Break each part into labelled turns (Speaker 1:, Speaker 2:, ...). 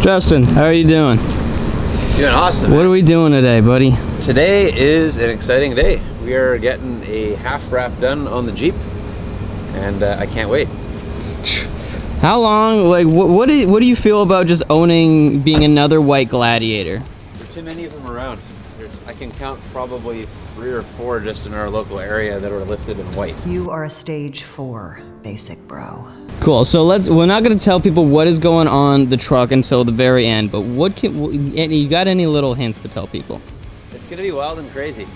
Speaker 1: Justin, how are you doing?
Speaker 2: Doing awesome.
Speaker 1: What are we doing today, buddy?
Speaker 2: Today is an exciting day. We are getting a half wrap done on the Jeep, and I can't wait.
Speaker 1: How long, like, what do you feel about just being another white Gladiator?
Speaker 2: There's too many of them around. I can count probably 3 or 4 just in our local area that are lifted in white.
Speaker 3: You are a stage 4 basic bro.
Speaker 1: Cool. So we're not going to tell people what is going on the truck until the very end, but you got any little hints to tell people?
Speaker 2: It's going to be wild and crazy.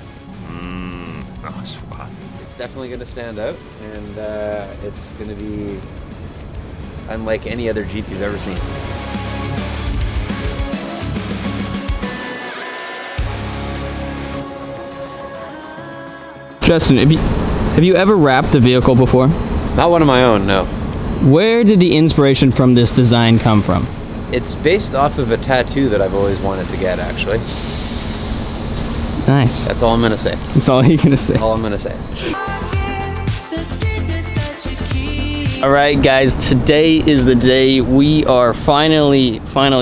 Speaker 4: Oh, swat.
Speaker 2: It's definitely going to stand out, and it's going to be unlike any other Jeep you've ever seen.
Speaker 1: Justin, have you ever wrapped a vehicle before?
Speaker 2: Not one of my own, no.
Speaker 1: Where did the inspiration from this design come from?
Speaker 2: It's based off of a tattoo that I've always wanted to get, actually.
Speaker 1: Nice.
Speaker 2: That's all I'm going to say.
Speaker 1: That's all you're going to say.
Speaker 2: All I'm going to say.
Speaker 1: All right, guys, today is the day. We are finally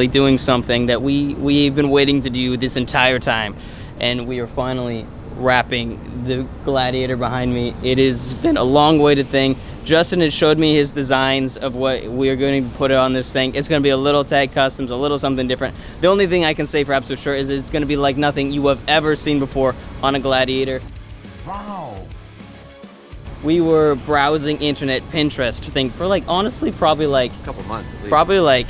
Speaker 1: doing something that we've been waiting to do this entire time. And we are finally wrapping the Gladiator behind me. It has been a long-awaited thing. Justin had showed me his designs of what we are going to put on this thing. It's going to be a little tag customs, a little something different. The only thing I can say for absolute sure is it's going to be like nothing you have ever seen before on a Gladiator.
Speaker 4: Wow.
Speaker 1: We were browsing internet, Pinterest thing for like, honestly, probably like
Speaker 2: A couple months at least.
Speaker 1: probably like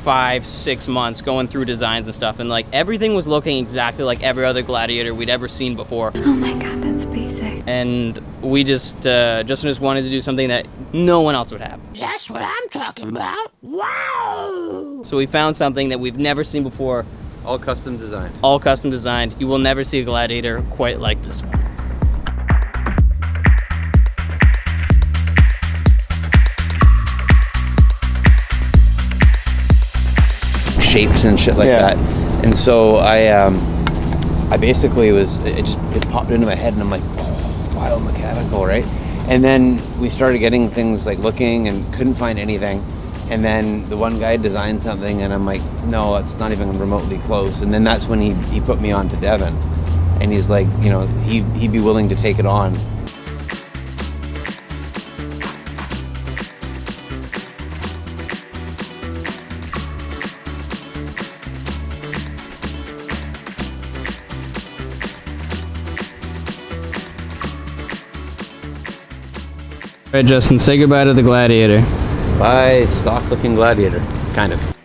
Speaker 1: 5-6 months going through designs and stuff, and like everything was looking exactly like every other Gladiator we'd ever seen before.
Speaker 5: Oh my god, that's basic.
Speaker 1: And we Justin just wanted to do something that no one else would have.
Speaker 5: That's what I'm talking about. Wow!
Speaker 1: So we found something that we've never seen before,
Speaker 2: All custom designed.
Speaker 1: all custom designed. You will never see a Gladiator quite like this one.
Speaker 2: Shapes and shit like that. And so I basically it popped into my head, and I'm like, oh, biomechanical, right? And then we started getting things like looking and couldn't find anything. And then the one guy designed something, and I'm like, no, it's not even remotely close. And then that's when he put me on to Devin, and he's like, you know, he'd be willing to take it on.
Speaker 1: All right, Justin, say goodbye to the Gladiator.
Speaker 2: Bye, stock-looking Gladiator, kind of.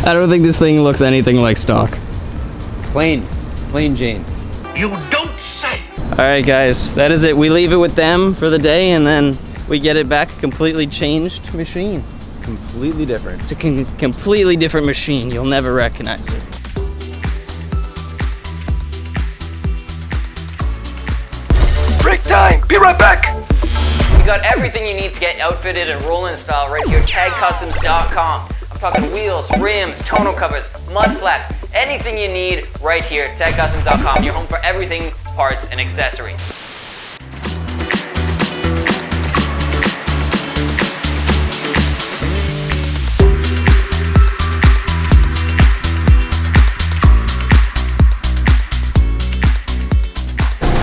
Speaker 1: I don't think this thing looks anything like stock.
Speaker 2: Plain Jane.
Speaker 4: You don't say.
Speaker 1: All right, guys, that is it. We leave it with them for the day, and then we get it back a completely changed machine.
Speaker 2: Completely different.
Speaker 1: It's a completely different machine. You'll never recognize it.
Speaker 4: Break time. Be right back.
Speaker 1: You got everything you need to get outfitted and roll in style right here at tagcustoms.com. I'm talking wheels, rims, tonneau covers, mud flaps, anything you need right here at tagcustoms.com. Your home for everything, parts, and accessories.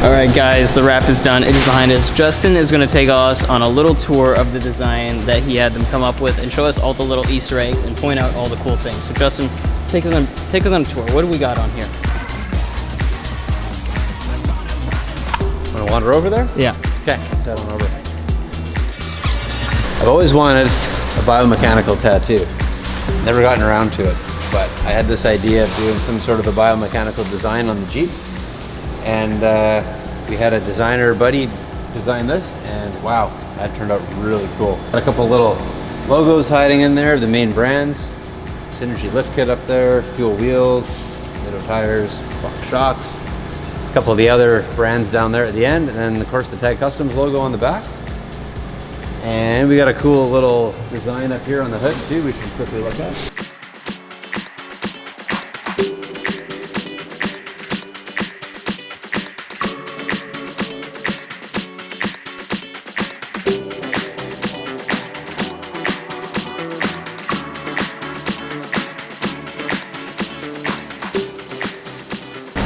Speaker 1: All right, guys, the wrap is done. It is behind us. Justin is going to take us on a little tour of the design that he had them come up with and show us all the little Easter eggs and point out all the cool things. So, Justin, take us on a tour. What do we got on here?
Speaker 2: Want to wander over there?
Speaker 1: Yeah.
Speaker 2: Okay, let's head on over. I've always wanted a biomechanical tattoo. Never gotten around to it, but I had this idea of doing some sort of a biomechanical design on the Jeep. And we had a designer buddy design this, and wow, that turned out really cool. Got a couple little logos hiding in there, the main brands. Synergy lift kit up there, fuel wheels, Little tires, Fox shocks, a couple of the other brands down there at the end, and then of course the Tag Customs logo on the back. And we got a cool little design up here on the hood too, we should quickly look at.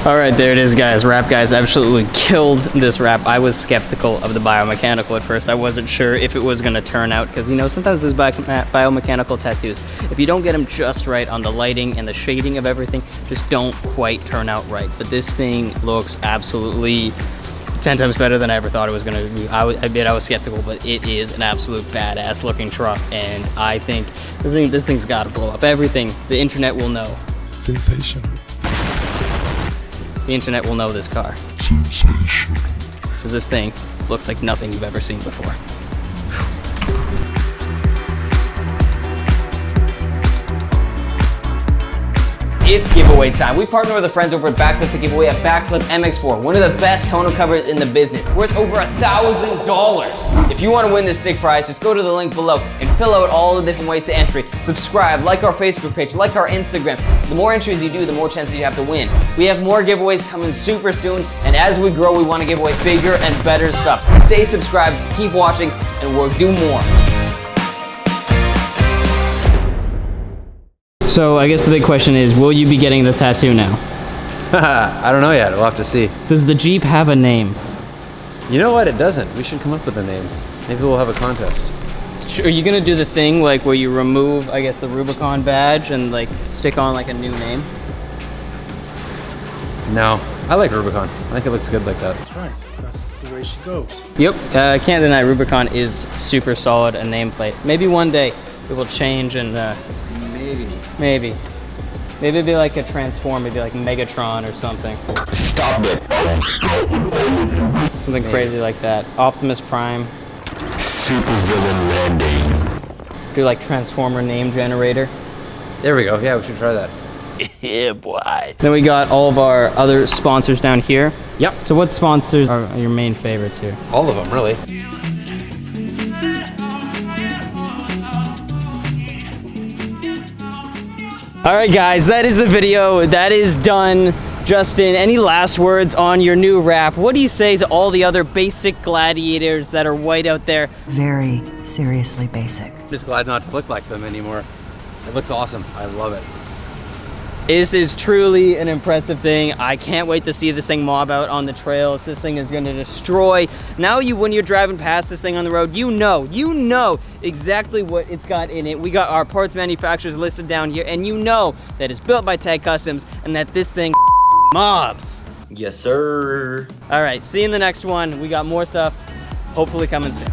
Speaker 1: All right, there it is, guys. Wrap guys absolutely killed this wrap. I was skeptical of the biomechanical at first. I wasn't sure if it was gonna turn out, because you know, sometimes those biomechanical tattoos, if you don't get them just right on the lighting and the shading of everything, just don't quite turn out right. But this thing looks absolutely 10 times better than I ever thought it was gonna be. I admit I was skeptical, but it is an absolute badass looking truck, and I think this thing's gotta blow up. Everything, the internet will know.
Speaker 6: Sensational.
Speaker 1: The internet will know this car.
Speaker 6: Sensational.
Speaker 1: Because this thing looks like nothing you've ever seen before. It's giveaway time. We partner with the friends over at Backflip to give away a Backflip MX-4, one of the best tonneau covers in the business, worth over $1,000. If you want to win this sick prize, just go to the link below and fill out all the different ways to enter. Subscribe, like our Facebook page, like our Instagram. The more entries you do, the more chances you have to win. We have more giveaways coming super soon, and as we grow, we want to give away bigger and better stuff. Stay subscribed, keep watching, and we'll do more. So I guess the big question is, will you be getting the tattoo now?
Speaker 2: I don't know yet. We'll have to see.
Speaker 1: Does the Jeep have a name?
Speaker 2: You know what? It doesn't. We should come up with a name. Maybe we'll have a contest.
Speaker 1: Are you gonna do the thing like where you remove, I guess, the Rubicon badge and like stick on like a new name?
Speaker 2: No. I like Rubicon. I think it looks good like that.
Speaker 6: That's right. That's the way she goes.
Speaker 1: Yep. Can't deny Rubicon is super solid a nameplate. Maybe one day it will change and Maybe it'd be like a transform, maybe like Megatron or something.
Speaker 5: Stop it.
Speaker 1: Something crazy like that. Optimus Prime.
Speaker 5: Supervillain landing.
Speaker 1: Do like Transformer name generator.
Speaker 2: There we go. Yeah, we should try that.
Speaker 5: Yeah, boy.
Speaker 1: Then we got all of our other sponsors down here.
Speaker 2: Yep.
Speaker 1: So what sponsors are your main favorites here?
Speaker 2: All of them, really.
Speaker 1: All right, guys, that is the video. That is done. Justin, any last words on your new wrap? What do you say to all the other basic gladiators that are white out there?
Speaker 3: Very seriously basic.
Speaker 2: Just glad not to look like them anymore. It looks awesome. I love it.
Speaker 1: This is truly an impressive thing. I can't wait to see this thing mob out on the trails. This thing is gonna destroy. Now when you're driving past this thing on the road, you know exactly what it's got in it. We got our parts manufacturers listed down here, and you know that it's built by Tag Customs and that this thing mobs.
Speaker 7: Yes, sir.
Speaker 1: All right, see you in the next one. We got more stuff, hopefully coming soon.